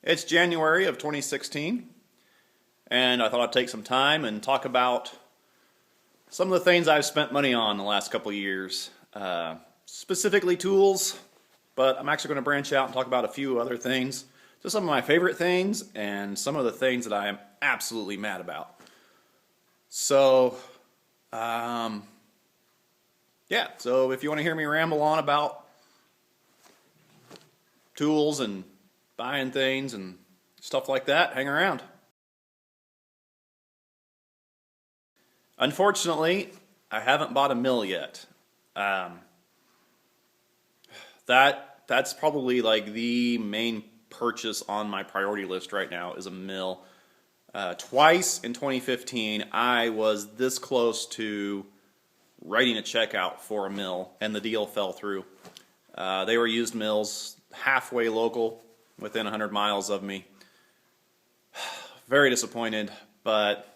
It's January of 2016, and I thought I'd take some time and talk about some of the things I've spent money on the last couple of years. Specifically tools, but I'm actually going to branch out and talk about a few other things. Just some of my favorite things and some of the things that I am absolutely mad about. So, yeah, so if you want to hear me ramble on about tools and buying things and stuff like that, hang around. Unfortunately, I haven't bought a mill yet. That's probably like the main purchase on my priority list right now is a mill. Twice in 2015, I was this close to writing a check out for a mill, and the deal fell through. They were used mills, halfway local, within 100 miles of me. Very disappointed, but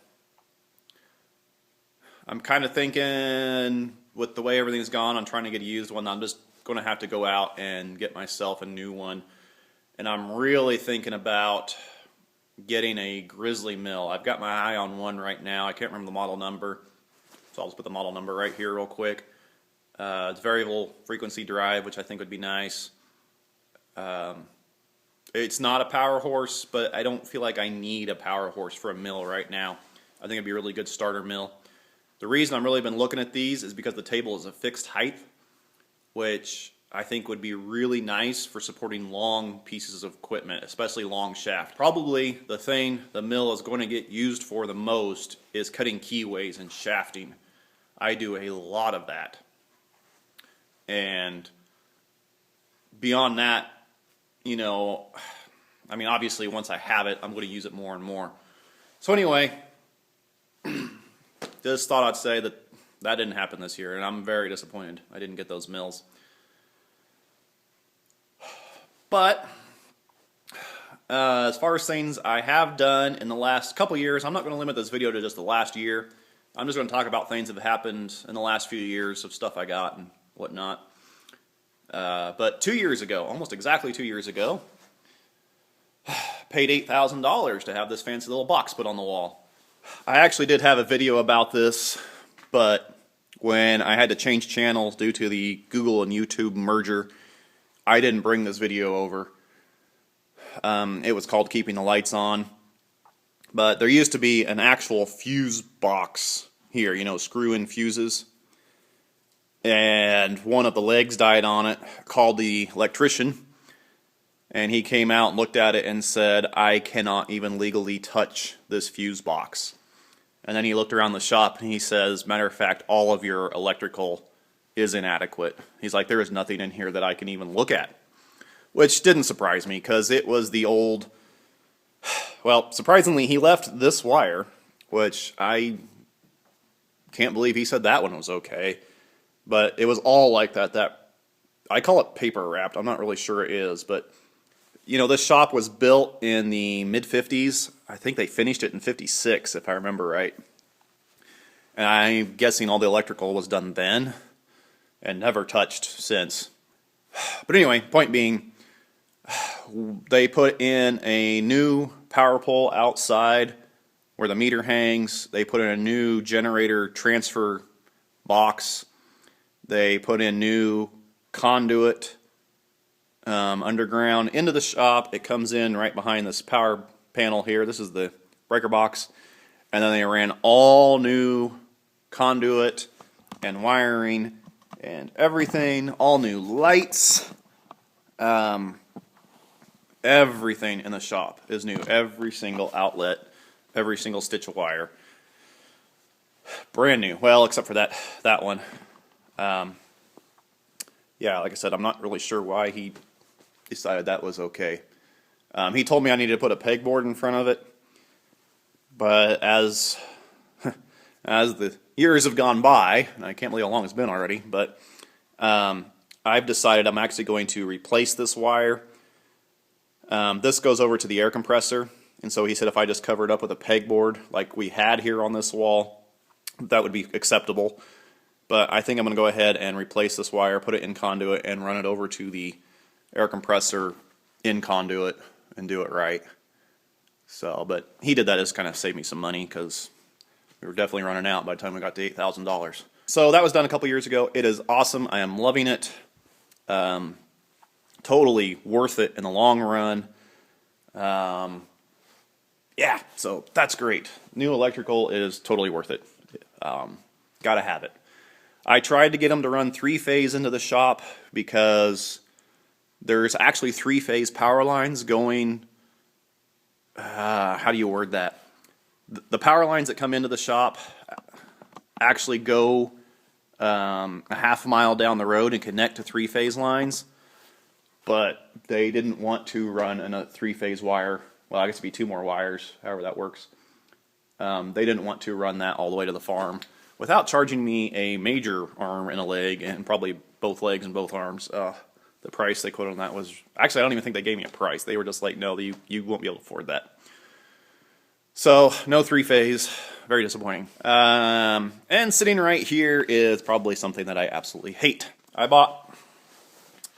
I'm kind of thinking with the way everything's gone on trying to get a used one, I'm just going to have to go out and get myself a new one. And I'm really thinking about getting a Grizzly mill. I've got my eye on one right now. I can't remember the model number, so I'll just put the model number right here real quick. It's variable frequency drive, which I think would be nice. It's not a power horse, but I don't feel like I need a power horse for a mill right now. I think it'd be a really good starter mill. The reason I've really been looking at these is because the table is a fixed height, which I think would be really nice for supporting long pieces of equipment, especially long shaft. Probably the thing the mill is going to get used for the most is cutting keyways and shafting. I do a lot of that. And beyond that, you know, I mean, obviously once I have it, I'm going to use it more and more. So anyway, just thought I'd say that didn't happen this year, and I'm very disappointed I didn't get those mills. But as far as things I have done in the last couple years, I'm not going to limit this video to just the last year. I'm just going to talk about things that have happened in the last few years of stuff I got and whatnot. But 2 years ago, almost exactly 2 years ago, paid $8,000 to have this fancy little box put on the wall. I actually did have a video about this, but when I had to change channels due to the Google and YouTube merger, I didn't bring this video over. It was called Keeping the Lights On. But there used to be an actual fuse box here, you know, screw-in fuses. And one of the legs died on it, called the electrician. And he came out and looked at it and said, I cannot even legally touch this fuse box. And then he looked around the shop and he says, matter of fact, all of your electrical is inadequate. He's like, there is nothing in here that I can even look at. Which didn't surprise me because it was the old, well, surprisingly he left this wire, which I can't believe he said that one was okay. But it was all like that I call it paper wrapped. I'm not really sure it is, but you know, this shop was built in the mid-50s. I think they finished it in 56, if I remember right. And I'm guessing all the electrical was done then and never touched since. But anyway, point being, they put in a new power pole outside where the meter hangs. They put in a new generator transfer box. They put in new conduit underground into the shop. It comes in right behind this power panel here. This is the breaker box. And then they ran all new conduit and wiring and everything, all new lights. Everything in the shop is new. Every single outlet, every single stitch of wire. Brand new. Well, except for that one. Yeah, like I said, I'm not really sure why he decided that was okay. He told me I needed to put a pegboard in front of it, but as the years have gone by, and I can't believe how long it's been already, but I've decided I'm actually going to replace this wire. This goes over to the air compressor, and so he said if I just cover it up with a pegboard like we had here on this wall, that would be acceptable. But I think I'm going to go ahead and replace this wire, put it in conduit, and run it over to the air compressor in conduit and do it right. So, but he did that just kind of saved me some money because we were definitely running out by the time we got to $8,000. So that was done a couple years ago. It is awesome. I am loving it. Totally worth it in the long run. Yeah, so that's great. New electrical is totally worth it. Gotta have it. I tried to get them to run 3-phase into the shop because there's actually 3-phase power lines going. How do you word that? The power lines that come into the shop actually go a half mile down the road and connect to 3-phase lines, but they didn't want to run in a 3-phase wire. Well, I guess it'd be 2 more wires, however that works. They didn't want to run that all the way to the farm without charging me a major arm and a leg, and probably both legs and both arms. The price they quoted on that was, actually I don't even think they gave me a price. They were just like, no, you won't be able to afford that. So, no 3-phase, very disappointing. And sitting right here is probably something that I absolutely hate. I bought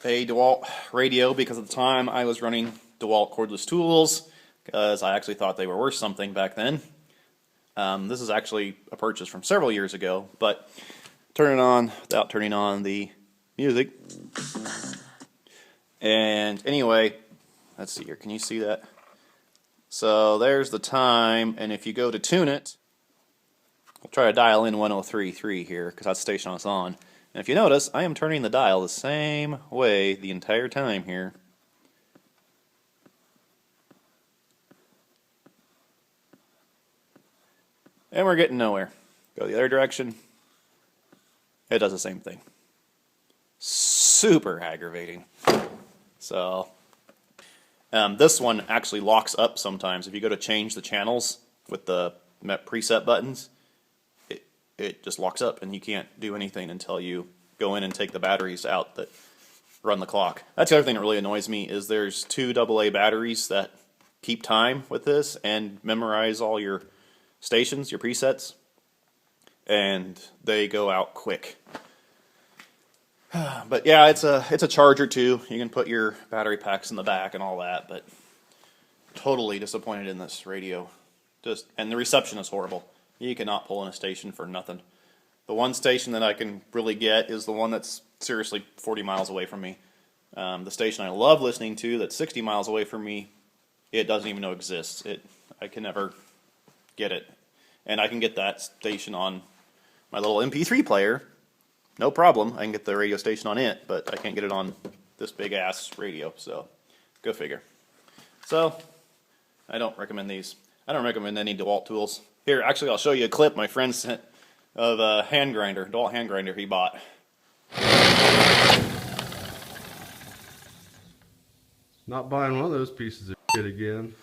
a DeWalt radio because at the time I was running DeWalt cordless tools, because I actually thought they were worth something back then. This is actually a purchase from several years ago, but turn it on without turning on the music. And anyway, let's see here, can you see that? So there's the time, and if you go to tune it, I'll try to dial in 103.3 here, because that's the station I was on. And if you notice, I am turning the dial the same way the entire time here. And we're getting nowhere. Go the other direction. It does the same thing. Super aggravating. So, this one actually locks up sometimes. If you go to change the channels with the preset buttons, it just locks up and you can't do anything until you go in and take the batteries out that run the clock. That's the other thing that really annoys me, is there's 2 AA batteries that keep time with this and memorize all your stations, your presets, and they go out quick. But yeah, it's a charger too. You can put your battery packs in the back and all that, but totally disappointed in this radio. And the reception is horrible. You cannot pull in a station for nothing. The one station that I can really get is the one that's seriously 40 miles away from me. The station I love listening to that's 60 miles away from me, it doesn't even know exists. I can never get it. And I can get that station on my little MP3 player. No problem. I can get the radio station on it, but I can't get it on this big ass radio, so go figure. So, I don't recommend these. I don't recommend any DeWalt tools. Here, actually, I'll show you a clip my friend sent of a hand grinder, DeWalt hand grinder he bought. Not buying one of those pieces of shit again.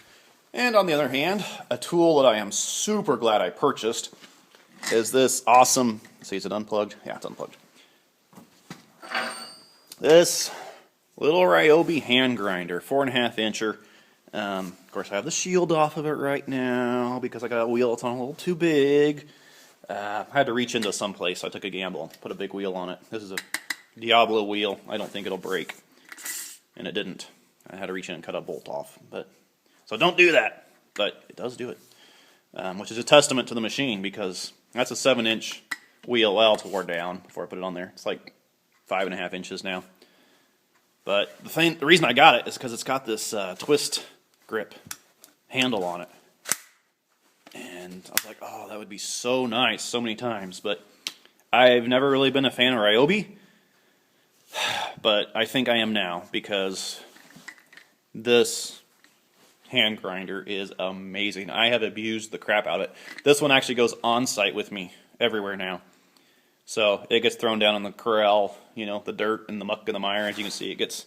And on the other hand, a tool that I am super glad I purchased is this awesome, see, is it unplugged? Yeah, it's unplugged. This little Ryobi hand grinder, 4.5 incher. Of course, I have the shield off of it right now because I got a wheel that's on a little too big. I had to reach into someplace, so I took a gamble and put a big wheel on it. This is a Diablo wheel. I don't think it'll break. And it didn't. I had to reach in and cut a bolt off. So don't do that, but it does do it. Which is a testament to the machine, because that's a 7-inch wheel. Well, it's wore down before I put it on there. It's like 5.5 inches now. But the reason I got it is because it's got this twist grip handle on it. And I was like, oh, that would be so nice so many times. But I've never really been a fan of Ryobi. But I think I am now, because this hand grinder is amazing. I have abused the crap out of it. This one actually goes on site with me everywhere now. So it gets thrown down in the corral, you know, the dirt and the muck and the mire. As you can see, it gets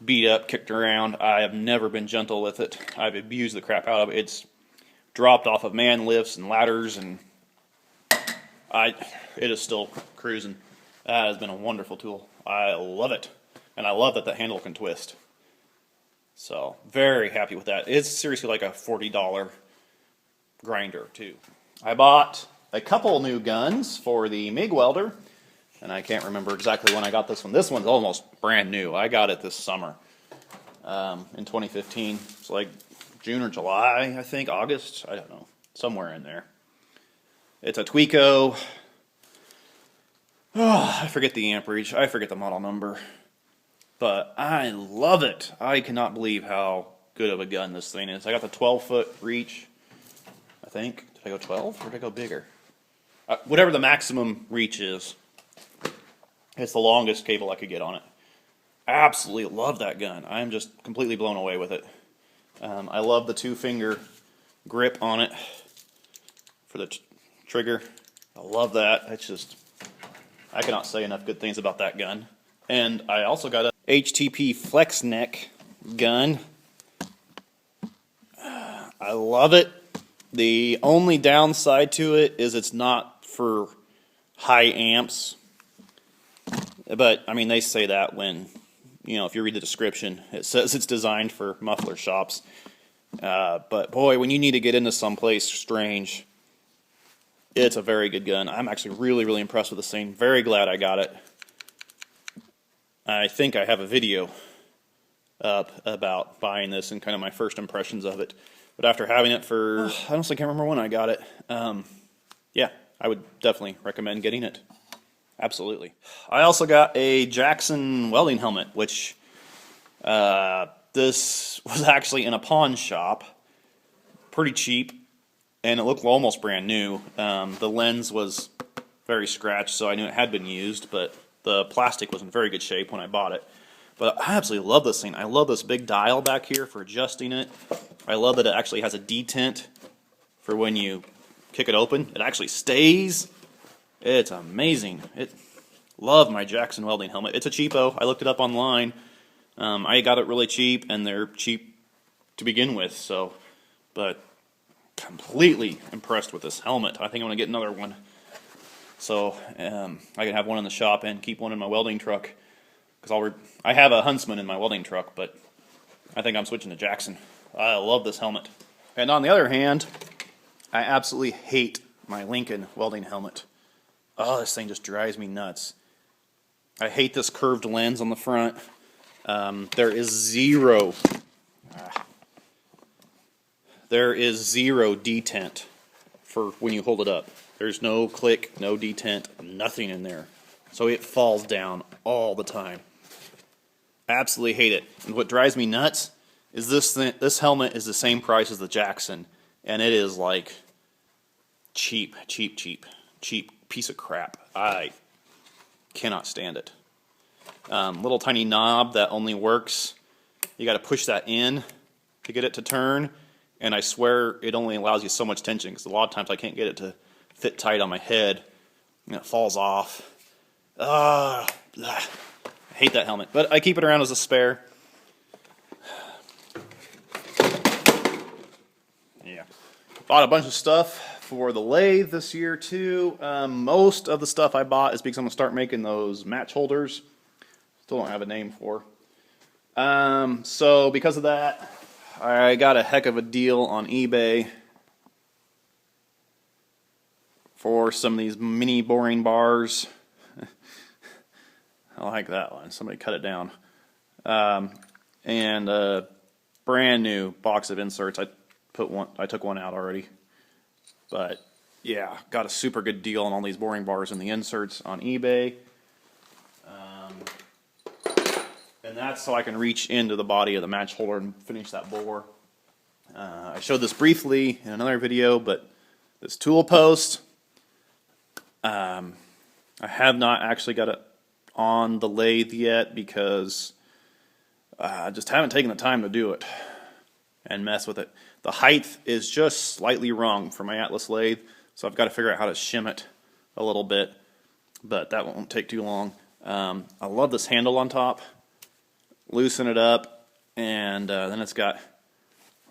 beat up, kicked around. I have never been gentle with it. I've abused the crap out of it. It's dropped off of man lifts and ladders, and it is still cruising. That has been a wonderful tool. I love it. And I love that the handle can twist. So, very happy with that. It's seriously like a $40 grinder, too. I bought a couple new guns for the MIG welder, and I can't remember exactly when I got this one. This one's almost brand new. I got it this summer. in 2015. It's like June or July, I think, August, I don't know, somewhere in there. It's a Tweco. Oh, I forget the amperage. I forget the model number. But I love it. I cannot believe how good of a gun this thing is. I got the 12-foot reach, I think. Did I go 12 or did I go bigger? Whatever the maximum reach is. It's the longest cable I could get on it. I absolutely love that gun. I'm just completely blown away with it. I love the 2-finger grip on it for the trigger. I love that. It's just, I cannot say enough good things about that gun. And I also got a HTP Flex Neck gun. I love it. The only downside to it is it's not for high amps. But, I mean, they say that when, you know, if you read the description, it says it's designed for muffler shops. But, boy, when you need to get into someplace strange, it's a very good gun. I'm actually really, really impressed with this thing. Very glad I got it. I think I have a video up about buying this and kind of my first impressions of it. But after having it for, I honestly can't remember when I got it. Yeah, I would definitely recommend getting it. Absolutely. I also got a Jackson welding helmet, which this was actually in a pawn shop. Pretty cheap, and it looked almost brand new. The lens was very scratched, so I knew it had been used, but the plastic was in very good shape when I bought it. But I absolutely love this thing. I love this big dial back here for adjusting it. I love that it actually has a detent for when you kick it open. It actually stays. It's amazing. Love my Jackson welding helmet. It's a cheapo. I looked it up online. I got it really cheap, and they're cheap to begin with. So, but completely impressed with this helmet. I think I'm gonna get another one. So I can have one in the shop and keep one in my welding truck. Because I have a Huntsman in my welding truck, but I think I'm switching to Jackson. I love this helmet. And on the other hand, I absolutely hate my Lincoln welding helmet. Oh, this thing just drives me nuts. I hate this curved lens on the front. There is zero detent for when you hold it up. There's no click, no detent, nothing in there. So it falls down all the time. Absolutely hate it. And what drives me nuts is this helmet is the same price as the Jackson, and it is like cheap piece of crap. I cannot stand it. Little tiny knob that only works. You got to push that in to get it to turn, and I swear it only allows you so much tension because a lot of times I can't get it to fit tight on my head, and it falls off. I hate that helmet, but I keep it around as a spare. Yeah, bought a bunch of stuff for the lathe this year too. Most of the stuff I bought is because I'm gonna start making those match holders. Still don't have a name for. So because of that, I got a heck of a deal on eBay for some of these mini boring bars. I like that one. Somebody cut it down. And a brand new box of inserts. I took one out already. But yeah, got a super good deal on all these boring bars and the inserts on eBay. And that's so I can reach into the body of the match holder and finish that bore. I showed this briefly in another video, but this tool post, I have not actually got it on the lathe yet because I just haven't taken the time to do it and mess with it. The height is just slightly wrong for my Atlas lathe, so I've got to figure out how to shim it a little bit, but that won't take too long. I love this handle on top. Loosen it up, and then it's got,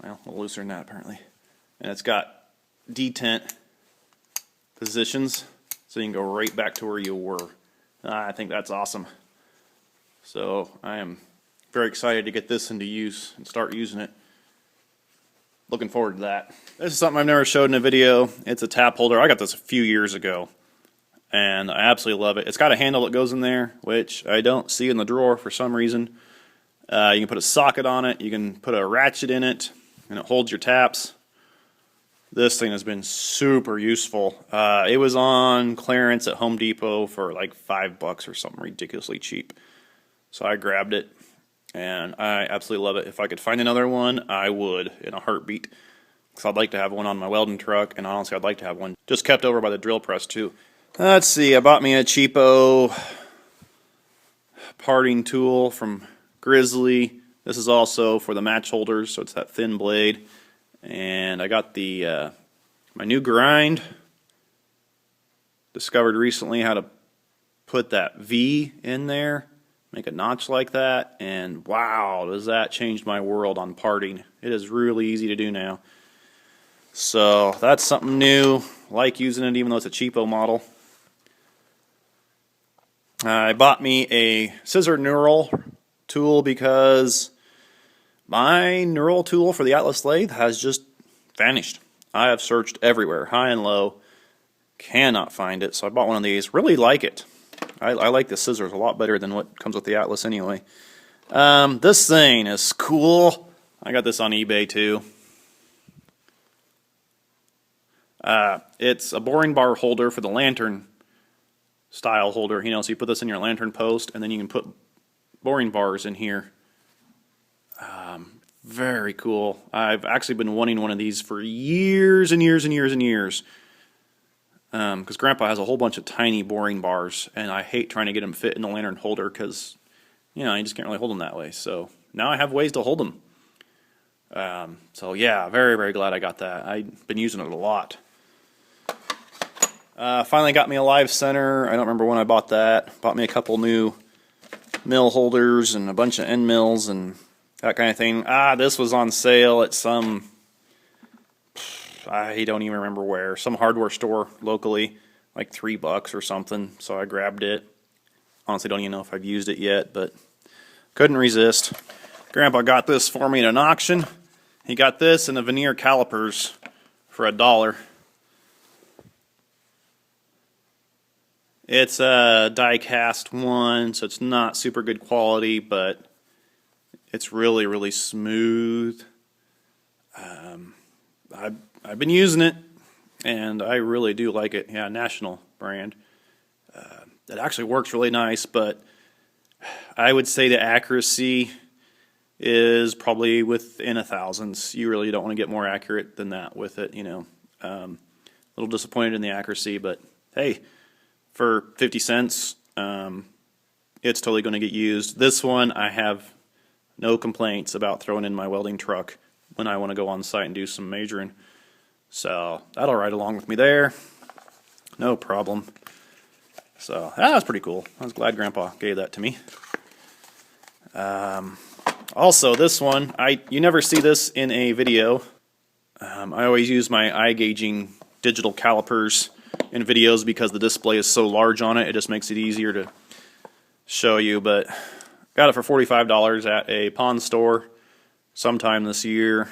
well, a little looser than that apparently, and it's got detent positions, so you can go right back to where you were. I think that's awesome. So I am very excited to get this into use and start using it. Looking forward to that. This is something I've never showed in a video. It's a tap holder. I got this a few years ago, and I absolutely love it. It's got a handle that goes in there, which I don't see in the drawer for some reason. You can put a socket on it. You can put a ratchet in it, and it holds your taps. This thing has been super useful. It was on clearance at Home Depot for like $5 or something ridiculously cheap. So I grabbed it, and I absolutely love it. If I could find another one, I would in a heartbeat. Because I'd like to have one on my welding truck, and honestly, I'd like to have one just kept over by the drill press too. Let's see, I bought me a cheapo parting tool from Grizzly. This is also for the match holders, so it's that thin blade. And I got the my new grind. Discovered recently how to put that V in there, make a notch like that, and wow, does that change my world on parting. It is really easy to do now. So that's something new. Like using it even though it's a cheapo model. I bought me a scissor knurl tool because my knurl tool for the Atlas lathe has just vanished. I have searched everywhere, high and low, cannot find it, so I bought one of these. Really like it. I like the scissors a lot better than what comes with the Atlas anyway. This thing is cool. I got this on eBay too. It's a boring bar holder for the lantern style holder, you know, so you put this in your lantern post and then you can put boring bars in here. Very cool. I've actually been wanting one of these for years and years and years and years. Because Grandpa has a whole bunch of tiny boring bars, and I hate trying to get them fit in the lantern holder because, you know, you just can't really hold them that way. So now I have ways to hold them. So yeah, very, very glad I got that. I've been using it a lot. Finally got me a live center. I don't remember when I bought that. Bought me a couple new mill holders and a bunch of end mills and that kind of thing. This was on sale at some, I don't even remember where, some hardware store locally, like $3 or something. So I grabbed it. Honestly, don't even know if I've used it yet, but couldn't resist. Grandpa got this for me at an auction. He got this and the veneer calipers for $1. It's a die-cast one, so it's not super good quality, but it's really, really smooth. I've been using it, and I really do like it. Yeah, National brand. It actually works really nice, but I would say the accuracy is probably within a thousandths. You really don't want to get more accurate than that with it, you know. A little disappointed in the accuracy, but hey, for 50 cents, it's totally going to get used. This one, I have no complaints about throwing in my welding truck when I want to go on site and do some majoring. So that'll ride along with me there. No problem. So that was pretty cool. I was glad Grandpa gave that to me. Also, this one, you never see this in a video. I always use my eye gauging digital calipers in videos because the display is so large on it. It just makes it easier to show you. But got it for $45 at a pawn store sometime this year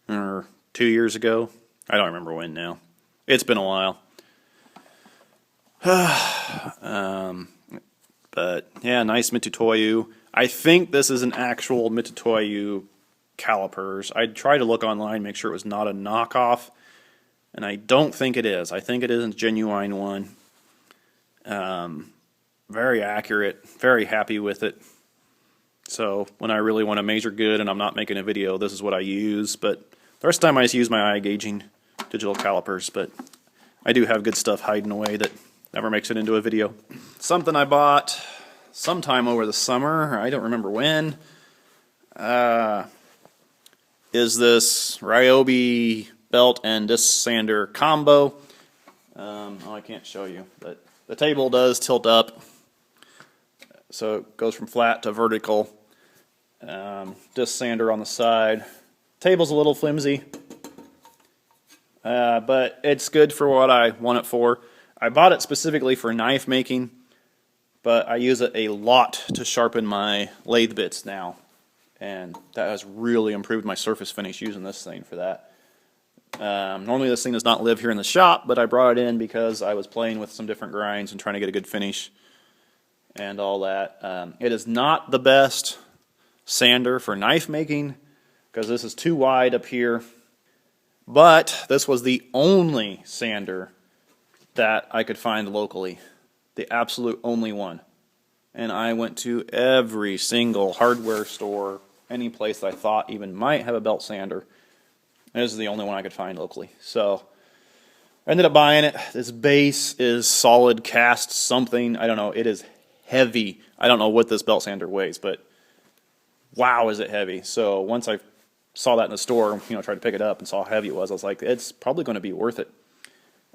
or 2 years ago. I don't remember when now. It's been a while. But yeah, nice Mitutoyo. I think this is an actual Mitutoyo calipers. I tried to look online, make sure it was not a knockoff, and I don't think it is. I think it is a genuine one. Very accurate, very happy with it. So when I really want to measure good and I'm not making a video, this is what I use. But the rest of the time I just use my eye gauging digital calipers. But I do have good stuff hiding away that never makes it into a video. Something I bought sometime over the summer, I don't remember when, is this Ryobi belt and disc sander combo. Oh, I can't show you, but the table does tilt up, so it goes from flat to vertical. Disc sander on the side. Table's a little flimsy, but it's good for what I want it for. I bought it specifically for knife making, but I use it a lot to sharpen my lathe bits now, and that has really improved my surface finish using this thing for that. Normally this thing does not live here in the shop, but I brought it in because I was playing with some different grinds and trying to get a good finish and all that. It is not the best sander for knife making because this is too wide up here. But this was the only sander that I could find locally. The absolute only one. And I went to every single hardware store, any place that I thought even might have a belt sander. This is the only one I could find locally. So I ended up buying it. This base is solid cast something. I don't know. It is heavy. I don't know what this belt sander weighs, but wow, is it heavy. So once I saw that in the store, tried to pick it up and saw how heavy it was, I was like, it's probably going to be worth it.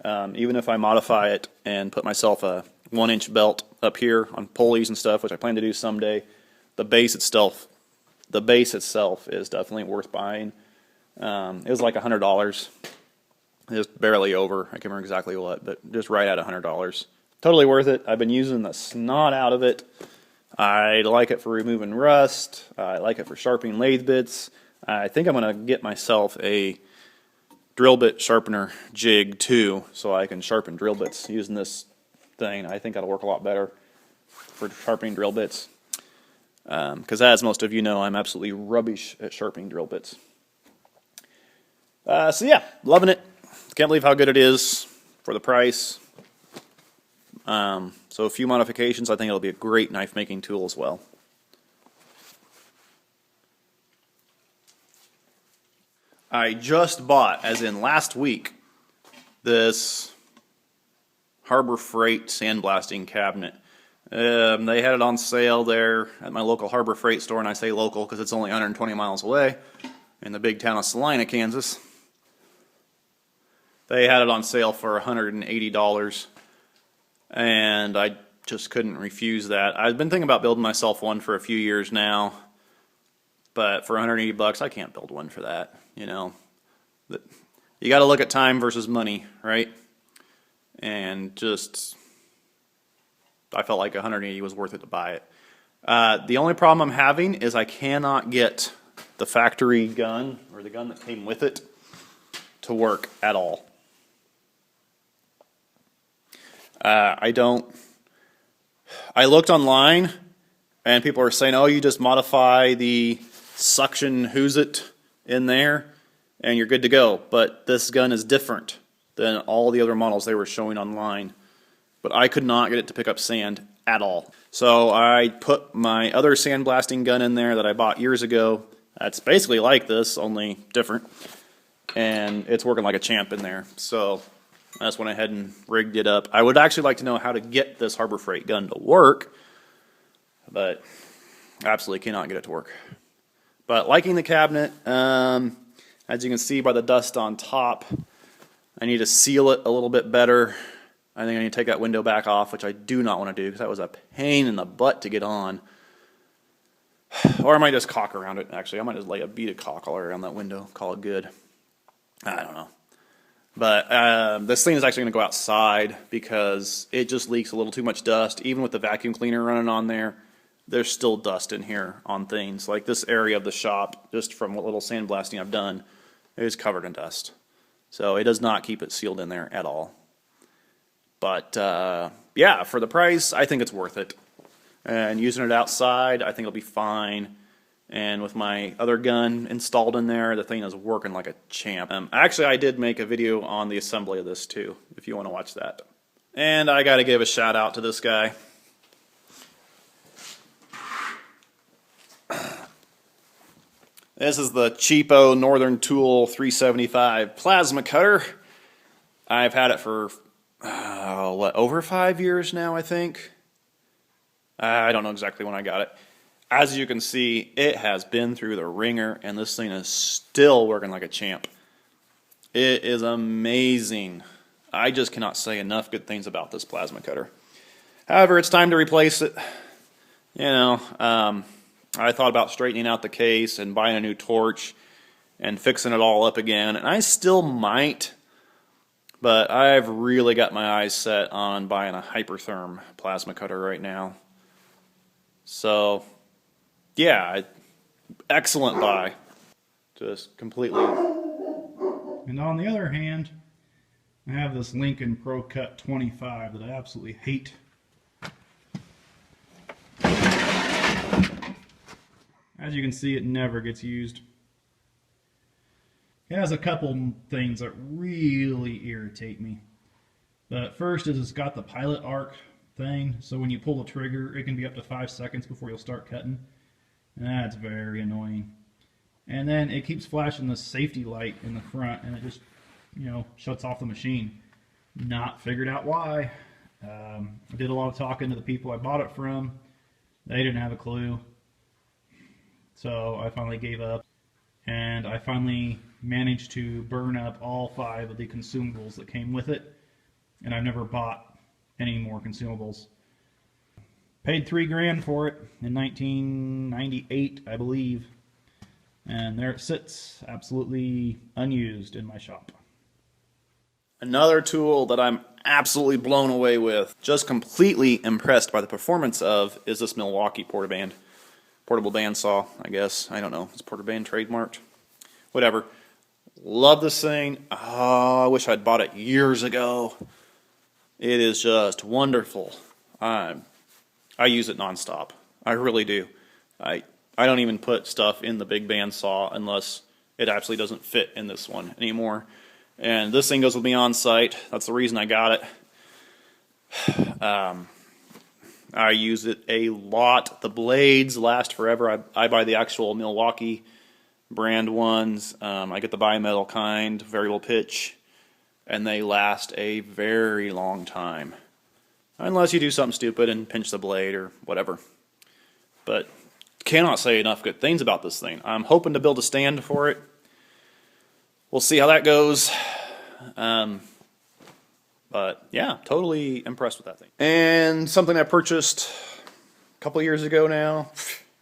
Even if I modify it and put myself a 1-inch belt up here on pulleys and stuff, which I plan to do someday, the base itself is definitely worth buying. It was like $100. Just barely over. I can't remember exactly what, but just right at $100. Totally worth it. I've been using the snot out of it. I like it for removing rust. I like it for sharpening lathe bits. I think I'm going to get myself a drill bit sharpener jig too, so I can sharpen drill bits using this thing. I think that'll work a lot better for sharpening drill bits. Because as most of you know, I'm absolutely rubbish at sharpening drill bits. So yeah, loving it. Can't believe how good it is for the price. So a few modifications, I think it'll be a great knife making tool as well. I just bought, as in last week, this Harbor Freight sandblasting cabinet. They had it on sale there at my local Harbor Freight store, and I say local because it's only 120 miles away in the big town of Salina, Kansas. They had it on sale for $180, and I just couldn't refuse that. I've been thinking about building myself one for a few years now, but for $180, I can't build one for that. You got to look at time versus money, right? And just, I felt like $180 was worth it to buy it. The only problem I'm having is I cannot get the factory gun, or the gun that came with it, to work at all. I looked online, and people are saying, oh, you just modify the suction who's-it in there, and you're good to go. But this gun is different than all the other models they were showing online. But I could not get it to pick up sand at all. So I put my other sandblasting gun in there that I bought years ago. That's basically like this, only different. And it's working like a champ in there. So I just went ahead and rigged it up. I would actually like to know how to get this Harbor Freight gun to work, but absolutely cannot get it to work. But liking the cabinet, as you can see by the dust on top, I need to seal it a little bit better. I think I need to take that window back off, which I do not want to do because that was a pain in the butt to get on. Or I might just caulk around it, actually. I might just lay a bead of caulk all around that window, call it good. I don't know. But this thing is actually going to go outside because it just leaks a little too much dust. Even with the vacuum cleaner running on there, there's still dust in here on things. Like this area of the shop, just from what little sandblasting I've done, is covered in dust. So it does not keep it sealed in there at all. But yeah, for the price, I think it's worth it. And using it outside, I think it'll be fine. And with my other gun installed in there, the thing is working like a champ. Actually, I did make a video on the assembly of this too, if you want to watch that. And I got to give a shout out to this guy. This is the cheapo Northern Tool 375 plasma cutter. I've had it for, over 5 years now, I think. I don't know exactly when I got it. As you can see, it has been through the ringer, and this thing is still working like a champ. It is amazing. I just cannot say enough good things about this plasma cutter. However, it's time to replace it. I thought about straightening out the case and buying a new torch and fixing it all up again, and I still might, but I've really got my eyes set on buying a Hypertherm plasma cutter right now. So, yeah, excellent buy. Just completely. And on the other hand, I have this Lincoln Pro Cut 25 that I absolutely hate. As As you can see, it never gets used. It has a couple things that really irritate me. The first is it's got the pilot arc thing, so when you pull the trigger, it can be up to 5 seconds before you'll start cutting. And that's very annoying. And then it keeps flashing the safety light in the front, and it just, shuts off the machine. Not figured out why. I did a lot of talking to the people I bought it from. They didn't have a clue. So I finally gave up. And I finally managed to burn up all 5 of the consumables that came with it. And I've never bought any more consumables. Paid $3 grand for it in 1998, I believe. And there it sits, absolutely unused in my shop. Another tool that I'm absolutely blown away with, just completely impressed by the performance of, is this Milwaukee portable bandsaw, I guess. I don't know. Is portable band trademarked? Whatever. Love this thing. Oh, I wish I'd bought it years ago. It is just wonderful. I use it nonstop. I really do. I don't even put stuff in the big bandsaw unless it absolutely doesn't fit in this one anymore. And this thing goes with me on site. That's the reason I got it. I use it a lot. The blades last forever. I buy the actual Milwaukee brand ones. I get the bimetal kind, variable pitch, and they last a very long time. Unless you do something stupid and pinch the blade or whatever. But cannot say enough good things about this thing. I'm hoping to build a stand for it. We'll see how that goes. But yeah, totally impressed with that thing. And something I purchased a couple years ago now.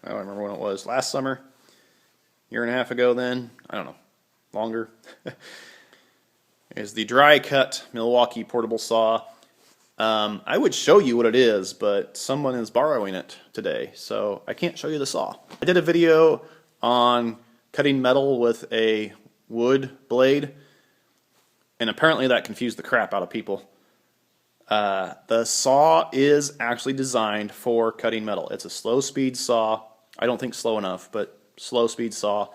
I don't remember when it was. Last summer. Year and a half ago then. I don't know. Longer. Is the Dry Cut Milwaukee portable saw. I would show you what it is, but someone is borrowing it today, so I can't show you the saw. I did a video on cutting metal with a wood blade, and apparently that confused the crap out of people. The saw is actually designed for cutting metal. It's a slow speed saw. I don't think slow enough, but slow speed saw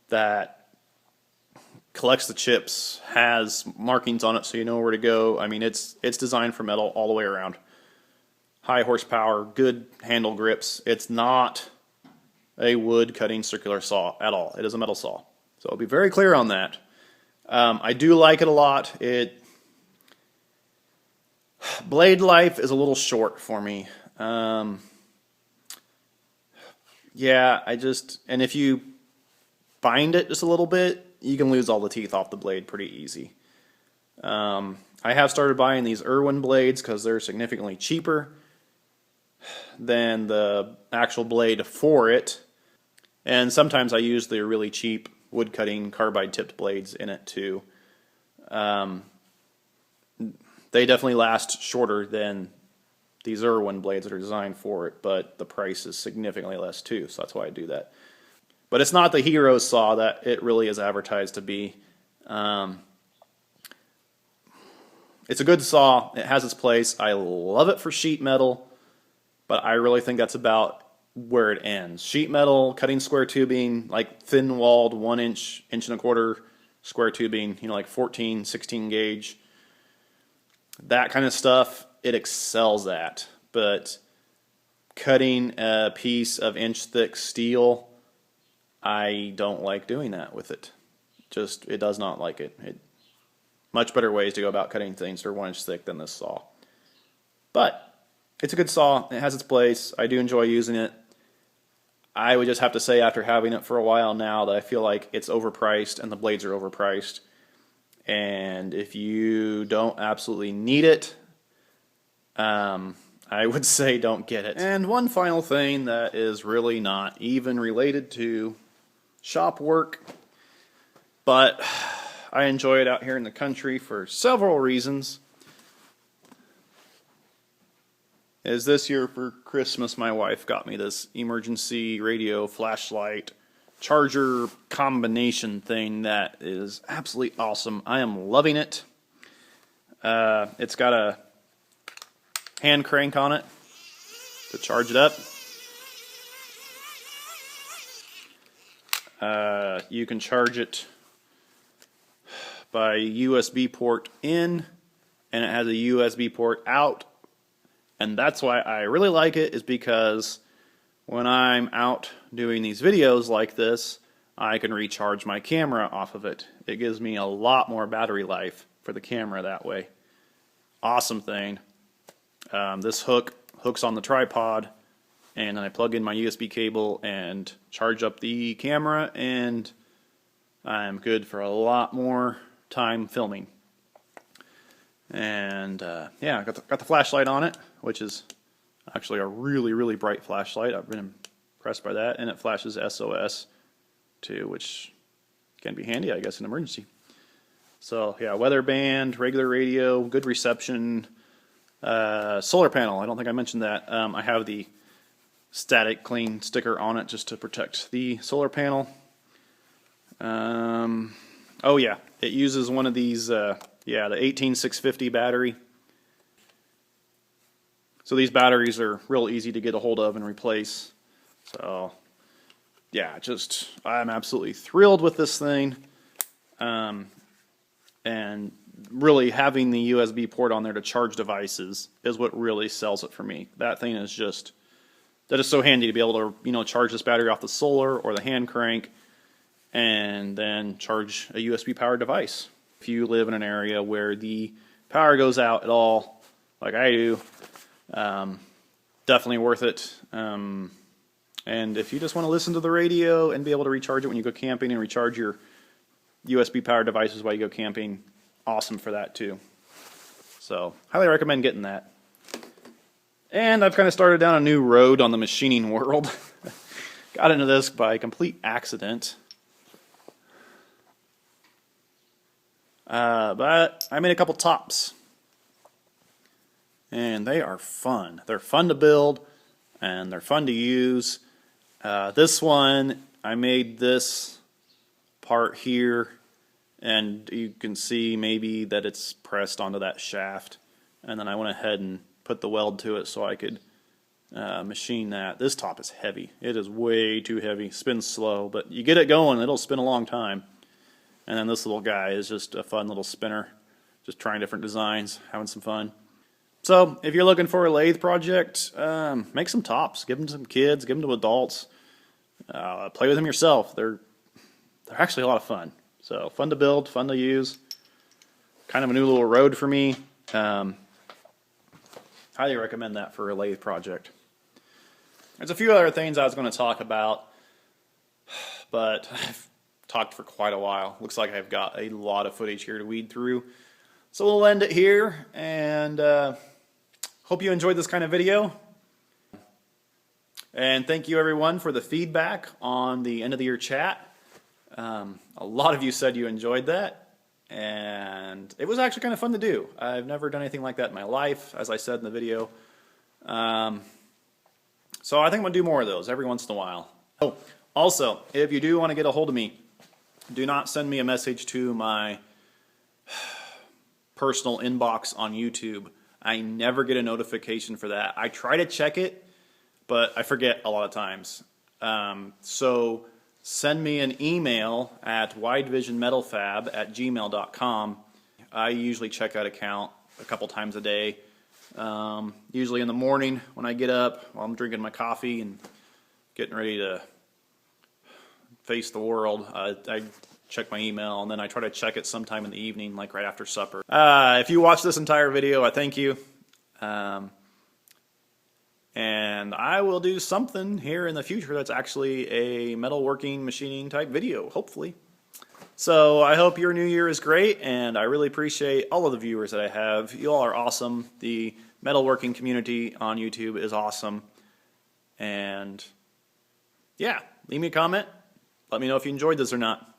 that collects the chips, has markings on it so you know where to go. I mean, it's designed for metal all the way around. High horsepower, good handle grips. It's not a wood cutting circular saw at all. It is a metal saw. So I'll be very clear on that. I do like it a lot. Blade life is a little short for me. And if you bind it just a little bit, you can lose all the teeth off the blade pretty easy. I have started buying these Irwin blades because they're significantly cheaper than the actual blade for it. And sometimes I use the really cheap wood cutting carbide tipped blades in it too. They definitely last shorter than these Irwin blades that are designed for it, but the price is significantly less too, so that's why I do that. But it's not the hero saw that it really is advertised to be. It's a good saw. It has its place. I love it for sheet metal, but I really think that's about where it ends. Sheet metal, cutting square tubing, like thin-walled 1 inch, 1.25 inch square tubing, like 14, 16 gauge. That kind of stuff, it excels at. But cutting a piece of inch-thick steel, I don't like doing that with it. It does not like it. Much better ways to go about cutting things that are 1 inch thick than this saw. But it's a good saw. It has its place. I do enjoy using it. I would just have to say after having it for a while now that I feel like it's overpriced and the blades are overpriced. And if you don't absolutely need it, I would say don't get it. And one final thing that is really not even related to shop work, but I enjoy it out here in the country for several reasons. Is this year for Christmas, my wife got me this emergency radio flashlight charger combination thing that is absolutely awesome. I am loving it. It's got a hand crank on it to charge it up. You can charge it by USB port in, and it has a USB port out. And that's why I really like it, is because when I'm out doing these videos like this, I can recharge my camera off of it. It gives me a lot more battery life for the camera that way. Awesome thing. This hooks on the tripod, and then I plug in my USB cable and charge up the camera, and I'm good for a lot more time filming. And yeah, I got the flashlight on it, which is actually a really, really bright flashlight. I've been impressed by that, and it flashes SOS too, which can be handy, I guess, in an emergency. So yeah, weather band, regular radio, good reception, solar panel. I don't think I mentioned that. I have the static clean sticker on it just to protect the solar panel. Oh yeah, it uses one of these, the 18650 battery. So these batteries are real easy to get a hold of and replace. So yeah, I'm absolutely thrilled with this thing. And really having the USB port on there to charge devices is what really sells it for me. That thing is that is so handy to be able to, charge this battery off the solar or the hand crank and then charge a USB powered device. If you live in an area where the power goes out at all, like I do, definitely worth it. And if you just want to listen to the radio and be able to recharge it when you go camping and recharge your USB powered devices while you go camping, awesome for that too. So highly recommend getting that. And I've kind of started down a new road on the machining world. Got into this by complete accident. But I made a couple tops. And they are fun. They're fun to build and they're fun to use. This one, I made this part here, and you can see maybe that it's pressed onto that shaft, and then I went ahead and put the weld to it so I could machine that. This top is heavy. It is way too heavy. Spins slow, but you get it going, it'll spin a long time. And then this little guy is just a fun little spinner, just trying different designs, having some fun. So if you're looking for a lathe project, make some tops. Give them to some kids, give them to adults. Play with them yourself. They're actually a lot of fun. So fun to build, fun to use. Kind of a new little road for me. Highly recommend that for a lathe project. There's a few other things I was going to talk about, but I've talked for quite a while. Looks like I've got a lot of footage here to weed through. So we'll end it here, and hope you enjoyed this kind of video. And thank you everyone for the feedback on the end of the year chat. A lot of you said you enjoyed that, and it was actually kind of fun to do. I've never done anything like that in my life, as I said in the video. So I think I'm going to do more of those every once in a while. Oh, also, if you do want to get a hold of me, do not send me a message to my personal inbox on YouTube. I never get a notification for that. I try to check it, but I forget a lot of times. So send me an email at widevisionmetalfab@gmail.com. I usually check that account a couple times a day. Usually in the morning when I get up while I'm drinking my coffee and getting ready to face the world. I check my email, and then I try to check it sometime in the evening, like right after supper. If you watch this entire video, I thank you. And I will do something here in the future that's actually a metalworking, machining type video, hopefully. So I hope your new year is great, and I really appreciate all of the viewers that I have. You all are awesome. The metalworking community on YouTube is awesome. And yeah, leave me a comment. Let me know if you enjoyed this or not.